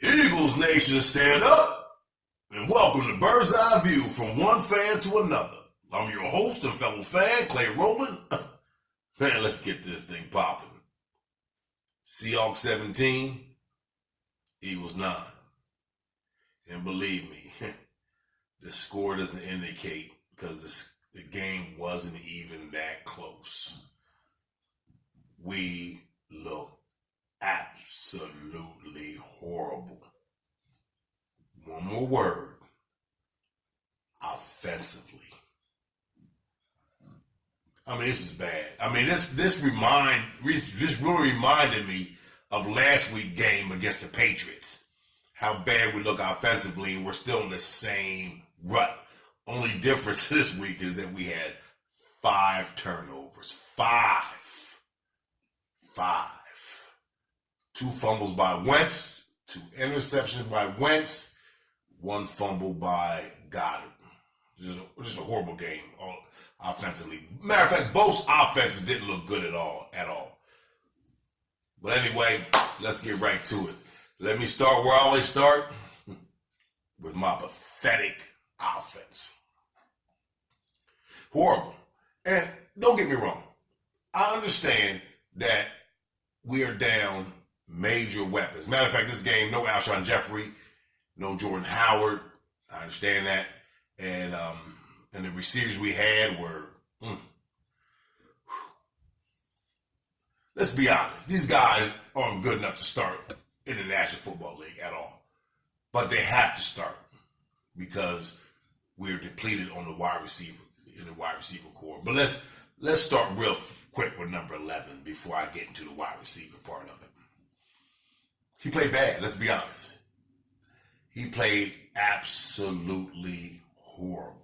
Eagles Nation, stand up and welcome to Bird's Eye View from one fan to another. I'm your host and fellow fan, Clay Rowland. Man, let's get this thing popping. Seahawks 17, Eagles 9. And believe me, the score doesn't indicate because the game wasn't even that close. We look absolutely horrible. One more word. Offensively. I mean, this is bad. I mean, this really reminded me of last week's game against the Patriots. How bad we look offensively, and we're still in the same rut. Only difference this week is that we had 5 turnovers. 5. 2 fumbles by Wentz, 2 interceptions by Wentz, 1 fumble by Goddard. Just a horrible game offensively. Matter of fact, both offenses didn't look good at all. But anyway, let's get right to it. Let me start where I always start, with my pathetic offense. Horrible. And don't get me wrong. I understand that we are down major weapons. Matter of fact, this game, no Alshon Jeffrey, no Jordan Howard. I understand that. And the receivers we had were, let's be honest, these guys aren't good enough to start in the National Football League at all. But they have to start because we're depleted on the wide receiver core. But let's start real quick with number 11 before I get into the wide receiver part of it. He played bad, let's be honest. He played absolutely horrible.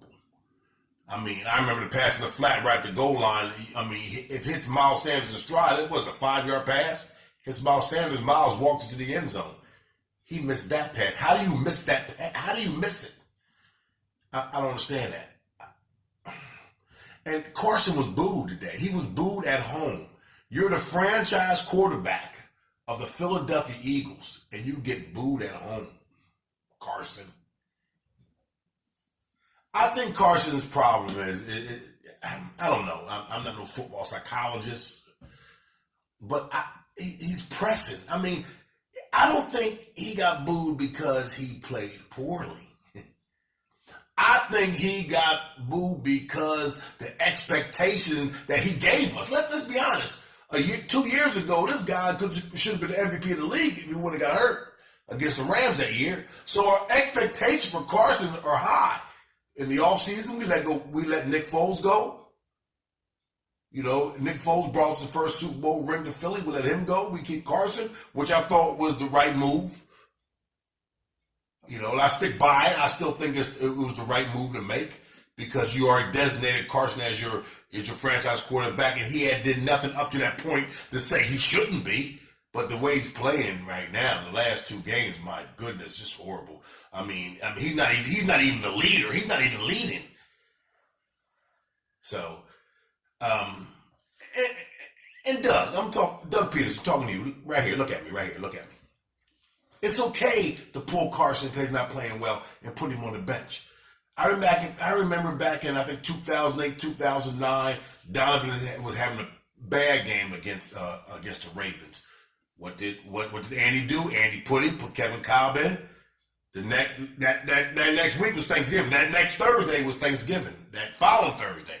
I mean, I remember the pass in the flat right at the goal line. I mean, if it hits Miles Sanders in stride, it was a 5-yard pass. Hits Miles Sanders, Miles walks into the end zone. He missed that pass. How do you miss that pass? How do you miss it? I don't understand that. And Carson was booed today. He was booed at home. You're the franchise quarterback of the Philadelphia Eagles, and you get booed at home, Carson. I think Carson's problem is, I don't know. I'm not no football psychologist, but he's pressing. I mean, I don't think he got booed because he played poorly. I think he got booed because the expectation that he gave us. Let's be honest. 2 years ago, this guy should have been the MVP of the league if he would have got hurt against the Rams that year. So our expectations for Carson are high. In the offseason, we let Nick Foles go. You know, Nick Foles brought us the first Super Bowl ring to Philly. We let him go. We keep Carson, which I thought was the right move. You know, and I stick by it. I still think it was the right move to make because you already designated Carson as your franchise quarterback, and he did nothing up to that point to say he shouldn't be. But the way he's playing right now, the last 2 games, my goodness, just horrible. I mean, he's not even the leader. He's not even leading. So, and Doug, Doug Peterson, talking to you right here. Look at me, right here. Look at me. It's okay to pull Carson because he's not playing well and put him on the bench. I remember back in I think 2008, 2009, Donovan was having a bad game against the Ravens. What did Andy do? Andy put Kevin Cobb in. That next week was Thanksgiving. That next Thursday was Thanksgiving. That following Thursday,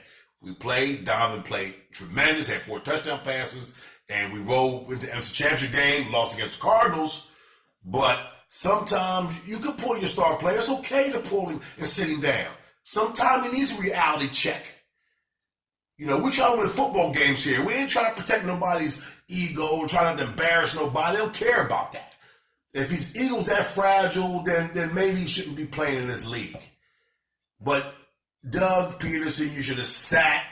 Donovan played tremendous, had 4 touchdown passes, and we rolled into the NFC Championship game, lost against the Cardinals. But sometimes you can pull your star player. It's okay to pull him and sit him down. Sometimes he needs a reality check. You know, we're trying to win football games here. We ain't trying to protect nobody's ego or trying not to embarrass nobody. They don't care about that. If his ego's that fragile, then maybe he shouldn't be playing in this league. But Doug Peterson, you should have sat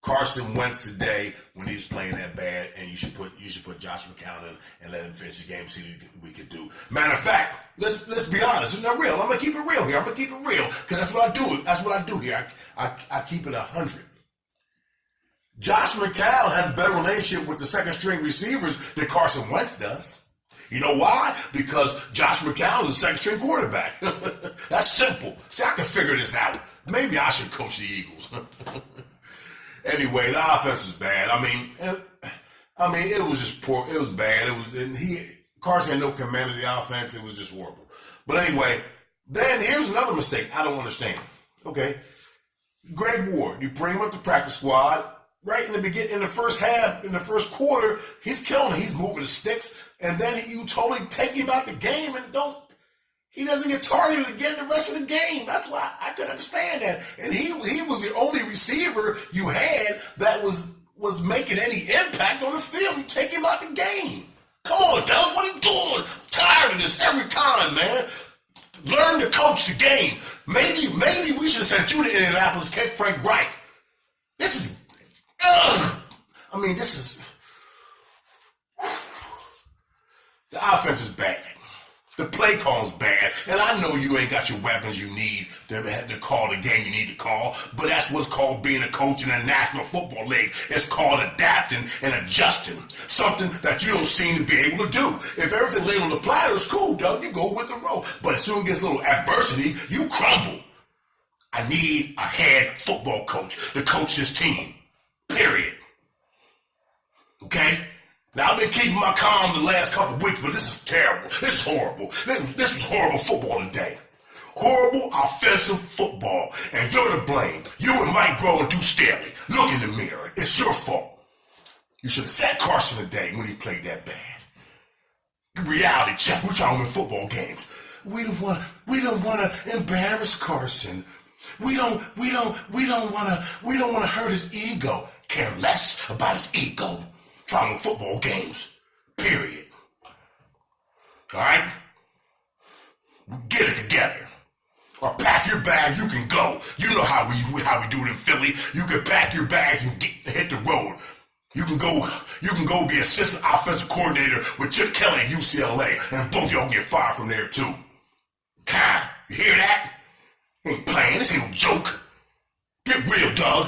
Carson Wentz today when he's playing that bad, and you should put Josh McCown in and let him finish the game, see what we could do. Matter of fact, let's be honest. It's not real. I'm gonna keep it real here. I'm gonna keep it real because that's what I do. That's what I do here. I keep it 100. Josh McCown has a better relationship with the second string receivers than Carson Wentz does. You know why? Because Josh McCown is a second-string quarterback. That's simple. See, I can figure this out. Maybe I should coach the Eagles. Anyway, the offense was bad. I mean, it was just poor. It was bad. Carson had no command of the offense. It was just horrible. But anyway, then here's another mistake I don't understand. Okay, Greg Ward, you bring him up to practice squad right in the beginning, in the first half, in the first quarter. He's killing it. He's moving the sticks, and then you totally take him out the game and he doesn't get targeted again the rest of the game. That's why I could understand that. And he was the only receiver you had that was making any impact on the field. You take him out the game. Come on, Doug, what are you doing? I'm tired of this every time, man. Learn to coach the game. Maybe we should have sent you to Indianapolis, kept Frank Reich. This is, the offense is bad. The play call's bad, and I know you ain't got your weapons you need to call the game you need to call, but that's what's called being a coach in the National Football League. It's called adapting and adjusting, something that you don't seem to be able to do. If everything laid on the platter is cool, Doug, you go with the roll, but as soon as it gets a little adversity, you crumble. I need a head football coach to coach this team, period. Okay? Now, I've been keeping my calm the last couple of weeks, but this is terrible. This is horrible. This was horrible football today. Horrible offensive football. And you're to blame. You and Mike Groh and Duke Staley. Look in the mirror. It's your fault. You should have sat Carson today when he played that bad. Reality check. We're trying to win football games. We don't want to embarrass Carson. We don't want to hurt his ego. Care less about his ego. Trying to win football games. Period. All right? Get it together. Or pack your bag, you can go. You know how we do it in Philly. You can pack your bags and hit the road. You can go be assistant offensive coordinator with Chip Kelly at UCLA, and both y'all get fired from there too. You hear that? Ain't playing, this ain't no joke. Get real, Doug.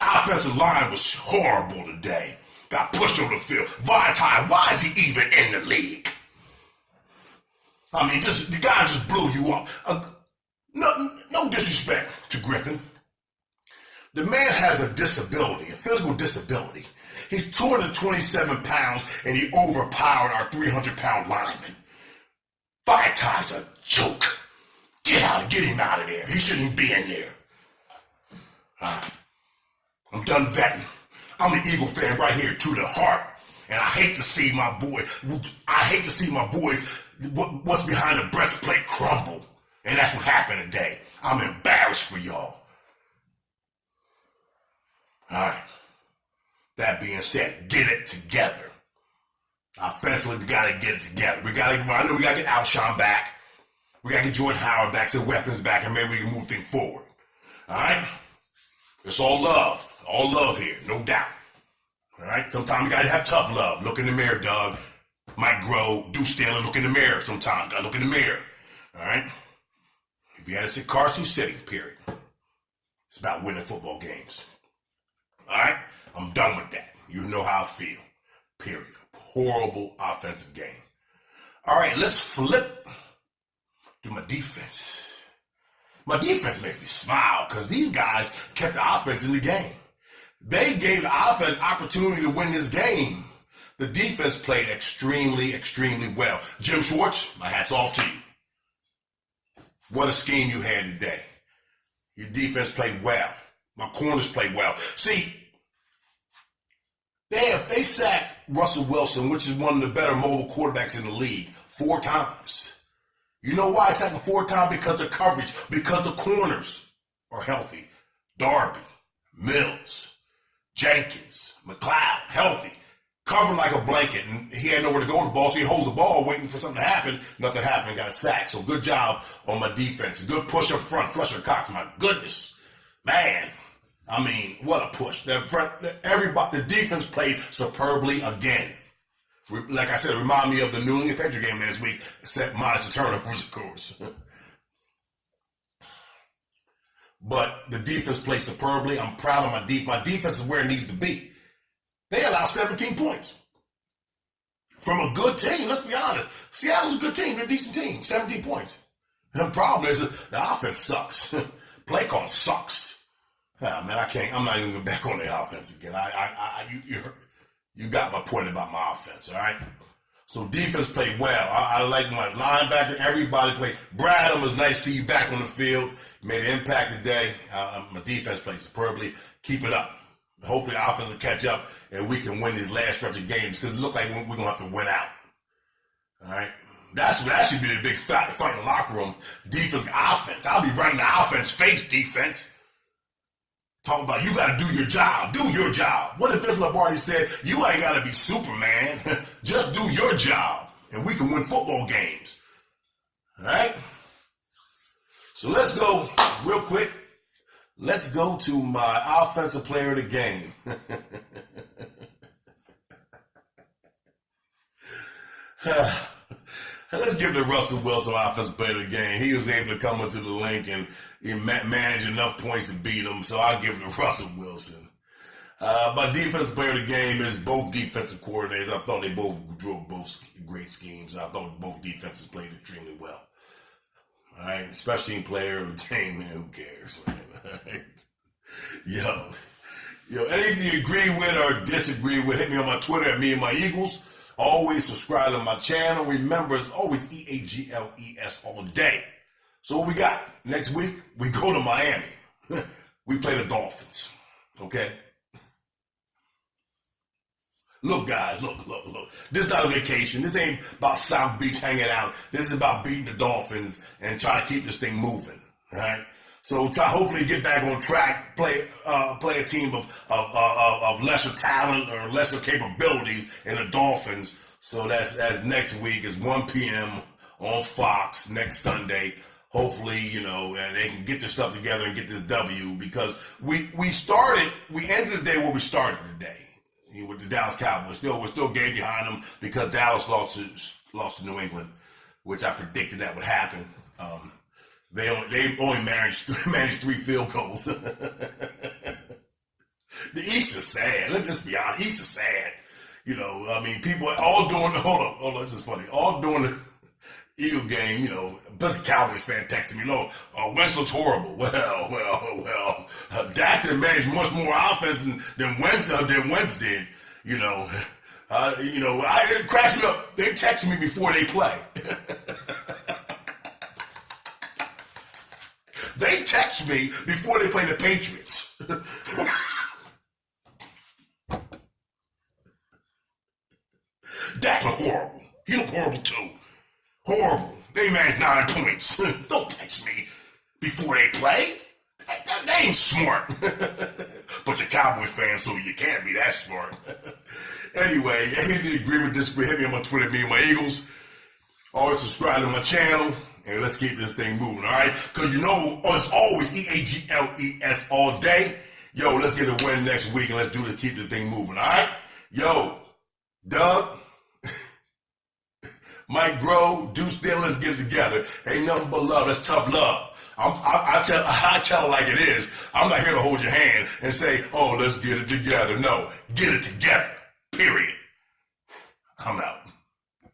Offensive line was horrible today. Got pushed on the field. Vitae, why is he even in the league? I mean, the guy just blew you up. No disrespect to Griffin. The man has a disability, a physical disability. He's 227 pounds and he overpowered our 300-pound lineman. Vitae's a joke. Get him out of there. He shouldn't be in there. All right. I'm done vetting. I'm an Eagle fan right here to the heart. And I hate to see my boys, what's behind the breastplate crumble. And that's what happened today. I'm embarrassed for y'all. All right. That being said, get it together. Offensively, we got to get it together. I know we got to get Alshon back. We got to get Jordan Howard back, some weapons back, and maybe we can move things forward. All right? It's all love. All love here, no doubt. All right? Sometimes you got to have tough love. Look in the mirror, Doug. Mike Groh, Duke Staley, look in the mirror sometimes. Got to look in the mirror. All right? If you had to sit Carson, sitting, period. It's about winning football games. All right? I'm done with that. You know how I feel. Period. Horrible offensive game. All right, let's flip to my defense. My defense made me smile because these guys kept the offense in the game. They gave the offense opportunity to win this game. The defense played extremely, extremely well. Jim Schwartz, my hat's off to you. What a scheme you had today. Your defense played well. My corners played well. See, they sacked Russell Wilson, which is one of the better mobile quarterbacks in the league, 4 times. You know why I sacked him 4 times? Because of coverage, because the corners are healthy. Darby, Mills, Jenkins, McLeod, healthy. Covered like a blanket, and he had nowhere to go with the ball, so he holds the ball waiting for something to happen. Nothing happened, got a sack. So good job on my defense. Good push up front, Fletcher Cox, my goodness. Man. I mean, what a push. The defense played superbly again. Like I said, it reminded me of the New England Patriot game last week, except minus the turnovers, of course. But the defense played superbly. I'm proud of my defense. My defense is where it needs to be. They allowed 17 points. from a good team. Let's be honest. Seattle's a good team. They're a decent team. 17 points. The problem is the offense sucks. Play call sucks. Ah, man, I'm not even going back on the offense again. You got my point about my offense, all right? So defense played well. I like my linebacker. Everybody played. Brad, it was nice to see you back on the field. You made an impact today. My defense played superbly. Keep it up. Hopefully the offense will catch up and we can win these last stretch of games because it looks like we're going to have to win out. All right? That should be the big fight in the locker room. Defense, offense. I'll be right in the offense face defense. Talking about you got to do your job. Do your job. What if Vince Lombardi said, you ain't got to be Superman. Just do your job and we can win football games. All right? So let's go real quick. Let's go to my offensive player of the game. Let's give the Russell Wilson offensive player of the game. He was able to come into the link and manage enough points to beat him, so I'll give it to Russell Wilson. My defensive player of the game is both defensive coordinators. I thought they both drove both great schemes. I thought both defenses played extremely well. All right, special team player of the game, man, who cares, man? All right. Yo, anything you agree with or disagree with, hit me on my Twitter at Me and My Eagles. Always subscribe to my channel. Remember, it's always EAGLES all day. So what we got? Next week, we go to Miami. We play the Dolphins, okay? Look, guys, look. This is not a vacation. This ain't about South Beach hanging out. This is about beating the Dolphins and trying to keep this thing moving, all right? So try hopefully get back on track, play a team of lesser talent or lesser capabilities in the Dolphins. So that's next week is 1 p.m. on Fox next Sunday. Hopefully, and they can get their stuff together and get this W because we ended the day where we started the day with the Dallas Cowboys. We're still game behind them because Dallas lost to New England, which I predicted that would happen. They only managed 3 field goals. The East is sad. Let's be honest. East is sad. People are all doing. Hold on. This is funny. All doing the Eagle game. Plus the Cowboys fan texted me, Wentz looks horrible. Well. Dak didn't manage much more offense than Wentz did. It crashed me up. They text me before they play. They text me before they play the Patriots. Dak looked horrible. He looked horrible too. Horrible. They managed 9 points. Don't text me before they play. They ain't smart. But you're Cowboy fans, so you can't be that smart. Anyway, anything to agree with, disagree, hit me on my Twitter, Me and My Eagles. Always subscribe to my channel. And let's keep this thing moving, all right? Because it's always EAGLES all day. Yo, let's get a win next week and let's do this, keep the thing moving, all right? Yo, Doug, Mike Grove, Deuce Dillon, let's get it together. Ain't nothing but love. That's tough love. I tell it like it is. I'm not here to hold your hand and say, let's get it together. No, get it together, period. I'm out.